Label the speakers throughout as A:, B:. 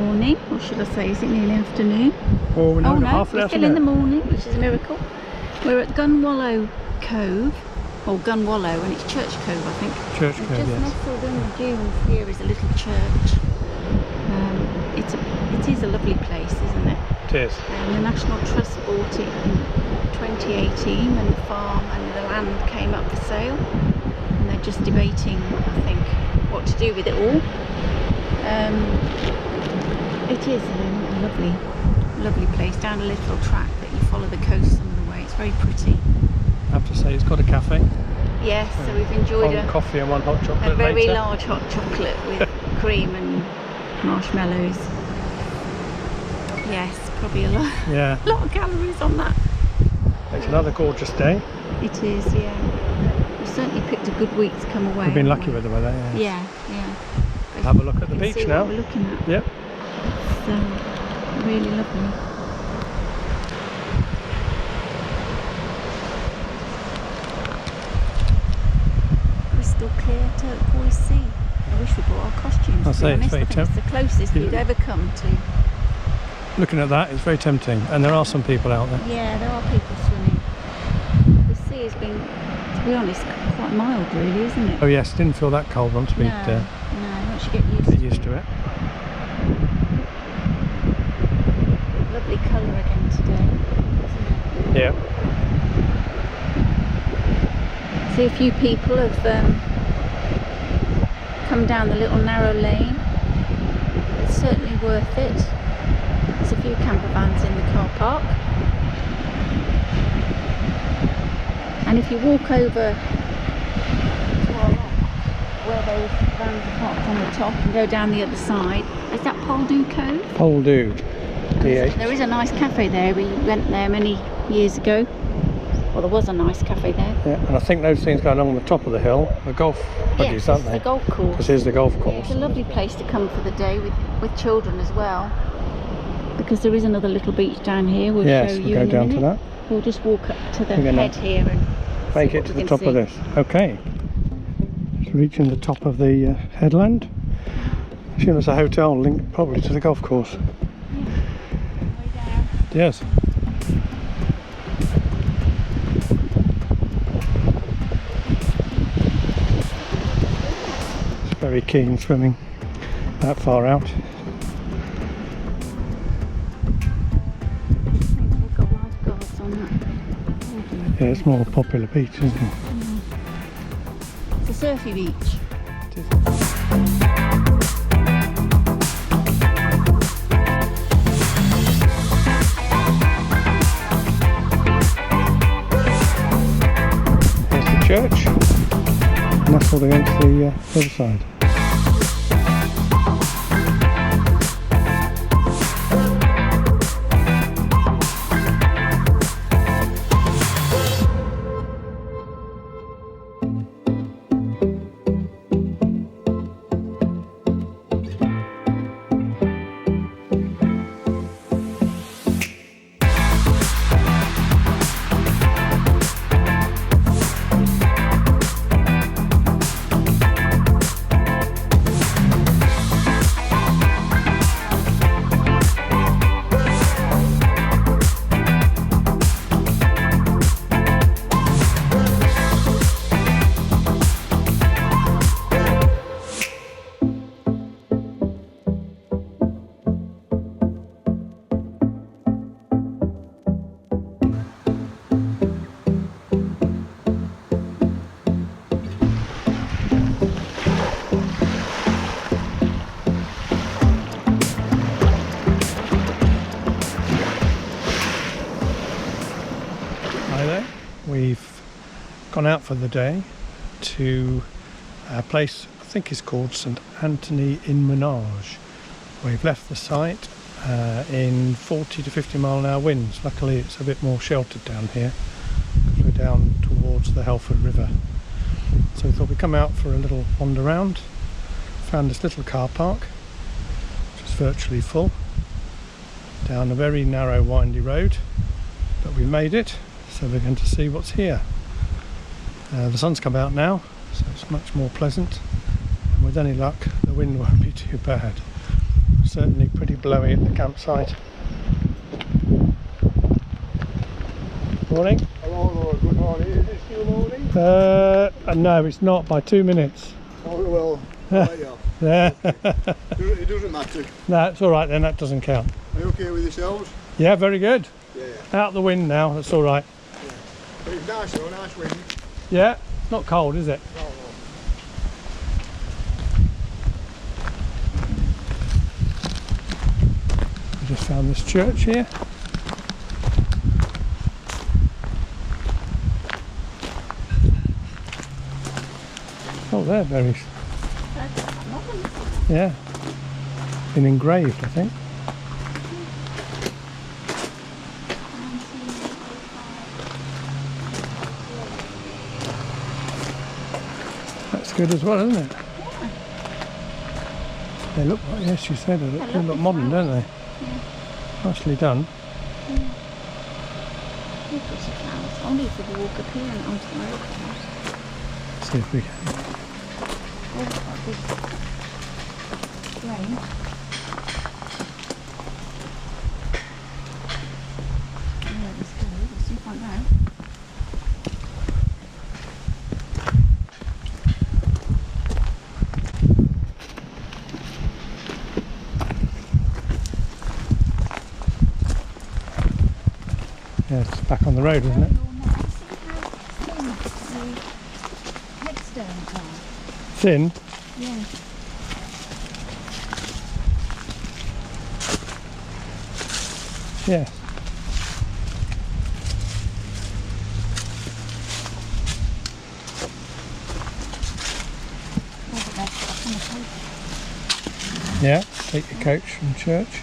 A: morning, or should I say, is it nearly afternoon?
B: Oh,
A: no,
B: half
A: we're still in the morning, which is a miracle. We're at Gunwalloe Cove, or Gunwalloe, and it's Church Cove, I think.
B: Church Cove,
A: just
B: yes.
A: nestled in the dunes here is a little church. It is a lovely place, isn't it?
B: It is.
A: The National Trust bought it in 2018 when the farm and the land came up for sale, and they're just debating, I think, what to do with it all. It is a lovely place, down a little track that you follow the coast some of the way. It's very pretty.
B: I have to say, it's got a cafe.
A: Yes, so we've enjoyed
B: one coffee and one hot chocolate
A: a very
B: later.
A: large hot chocolate with cream and marshmallows. Yes, probably a lot,
B: Yeah.
A: a lot of calories on that.
B: It's another gorgeous day.
A: It is, yeah. We've certainly picked a good week to come away.
B: We've been
A: haven't
B: lucky
A: we?
B: with the weather. Yes.
A: Yeah.
B: Have a look at the
A: You can
B: beach
A: see
B: now.
A: what we're looking at.
B: Yep.
A: It's really lovely. Crystal clear turquoise sea. I wish we brought our costumes.
B: I'll say it's very
A: I think it's the closest we'd ever come to.
B: Looking at that, it's very tempting, and there are some people out there.
A: Yeah, there are people swimming. The sea has been, to be honest, quite mild, really, isn't it?
B: Oh yes, didn't feel that cold once we
A: No, once you get used
B: to it.
A: Lovely colour again today, isn't it?
B: Yeah.
A: See, a few people have come down the little narrow lane. It's certainly worth it. There's a few campervans in the car park. And if you walk over to our left, where those vans are parked on the top, and go down the other side, is that Poldhu Cove?
B: Poldhu. DH.
A: There is a nice cafe there. We went there many years ago. Well, there was a nice cafe there.
B: Yeah, and I think those things going along the top of the hill are golf buggies, aren't they?
A: It's the golf course.
B: This is the golf
A: Yeah,
B: course.
A: it's a lovely place to come for the day with children as well, because there is another little beach down here. We'll
B: Yes,
A: show
B: we'll
A: you
B: go
A: in a
B: down to
A: minute.
B: that.
A: We'll just walk up to the
B: We're gonna
A: head here and
B: Make
A: see
B: it
A: what
B: to
A: we
B: the
A: can
B: top of
A: see.
B: this. Okay. Just reaching the top of the headland. Assume it's a hotel linked probably to the golf course.
A: Way down.
B: Yes. It's very keen swimming that far out.
A: I think they've got lifeguards on that.
B: Yeah, it's more a popular beach, isn't it?
A: It's a surfy beach.
B: It is. There's the church, nestled against the other side. We've gone out for the day to a place I think is called St Anthony in Meneage. We've left the site in 40 to 50 mile an hour winds. Luckily it's a bit more sheltered down here because we're down towards the Helford River. So we thought we'd come out for a little wander around. Found this little car park which is virtually full down a very narrow windy road, but we made it. So we're going to see what's here. The sun's come out now, so it's much more pleasant, and with any luck the wind won't be too bad. certainly pretty blowy at the campsite. Morning.
C: Hello, good morning. Is it still morning?
B: No, it's not, by 2 minutes.
C: Oh, well, right,
B: Yeah.
C: It doesn't matter.
B: No, it's all right then, that doesn't count.
C: Are you okay with yourselves?
B: Yeah, very good.
C: Yeah.
B: Out the wind now, that's all right.
C: But it's nice though, nice wind.
B: Yeah, not cold, is it?
C: No, no.
B: We just found this church here. Oh, they're very... Yeah. Been engraved, I think. That's good as well, isn't it? They look like, yes, you said it. They look modern, don't they?
A: Yeah.
B: Nicely done.
A: Only if we walk up here and onto the road.
B: See if we can.
A: Oh, it's got this rain. Yeah, let's go. Let's see if I know.
B: Yeah, it's back on the road, isn't it?
A: Headstones are.
B: Thin?
A: Yeah.
B: Yes. Yeah, take your coach from church.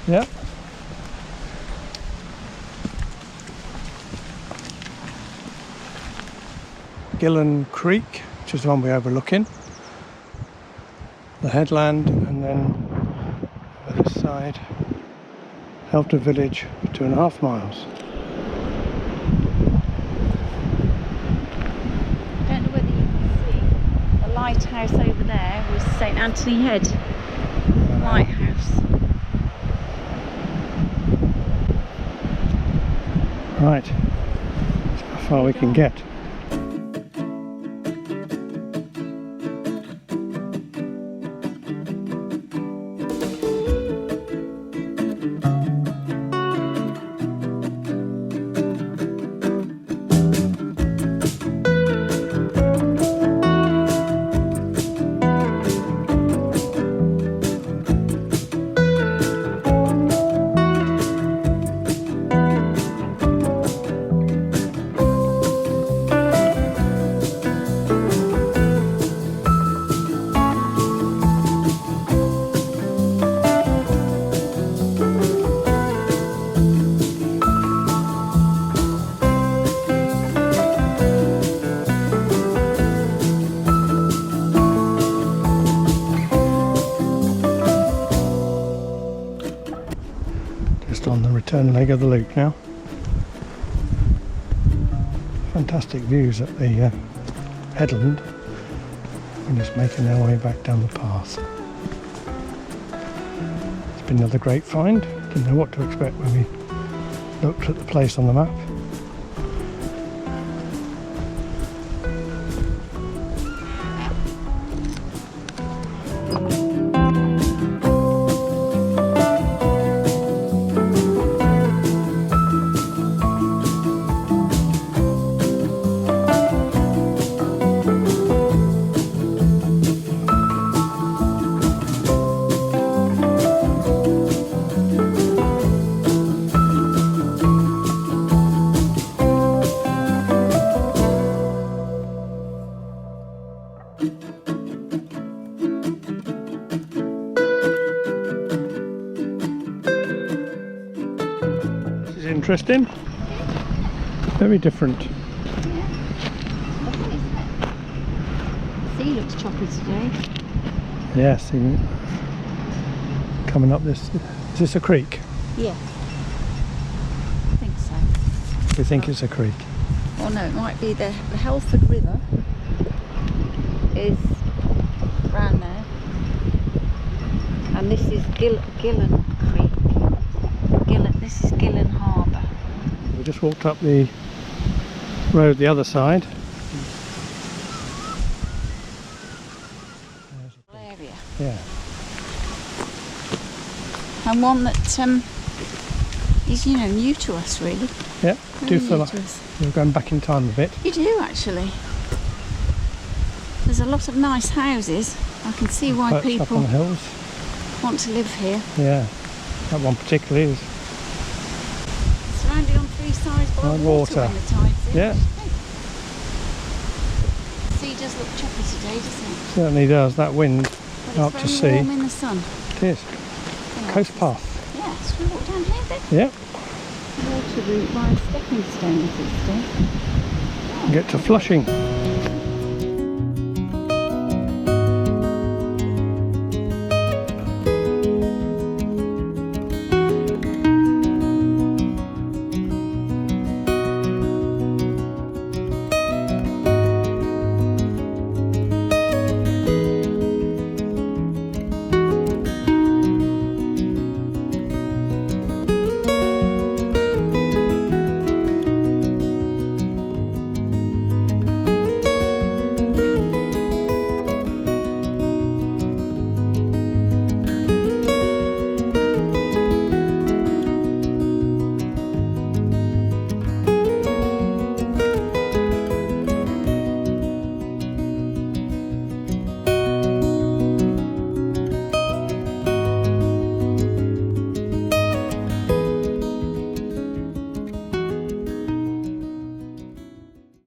B: Yep. Gillan Creek, which is the one we're overlooking. The headland, and then over this side, Harbour village for 2.5 miles.
A: I don't know whether you can see the lighthouse over there was St Anthony Head Lighthouse.
B: Right, that's how far we can get. On the return leg of the loop now. Fantastic views at the headland. We're just making our way back down the path. It's been another great find. Didn't know what to expect when we looked at the place on the map. Interesting. Very different.
A: Yeah. Lovely, isn't it? Sea looks choppy today.
B: Yeah, see, coming up this, is this a creek?
A: Yeah. I think so.
B: We think it's a creek.
A: Oh no, it might be the Halford River. is round there, and this is Gillan Creek. This is Gillan Harbour.
B: We just walked up the road the other side.
A: Area.
B: Yeah.
A: And one that is, you know, new to us really.
B: Yeah,
A: Very
B: do feel
A: new
B: like
A: to us.
B: you're going back in time a bit.
A: You do actually. There's a lot of nice houses. I can see why
B: Perched up
A: people
B: on the hills.
A: want to live here.
B: Yeah, that one particularly is.
A: Surrounded on three sides by
B: By
A: water
B: water.
A: when the tide's in.
B: Yeah.
A: The sea does look choppy today, doesn't it?
B: Certainly does. That wind
A: But
B: out
A: it's
B: to
A: very
B: sea.
A: warm in the sun.
B: It is.
A: Yeah.
B: Coast path.
A: Yeah, so we walk down here then.
B: Yep.
A: Water route by a stepping stone, as it says.
B: Get to Flushing.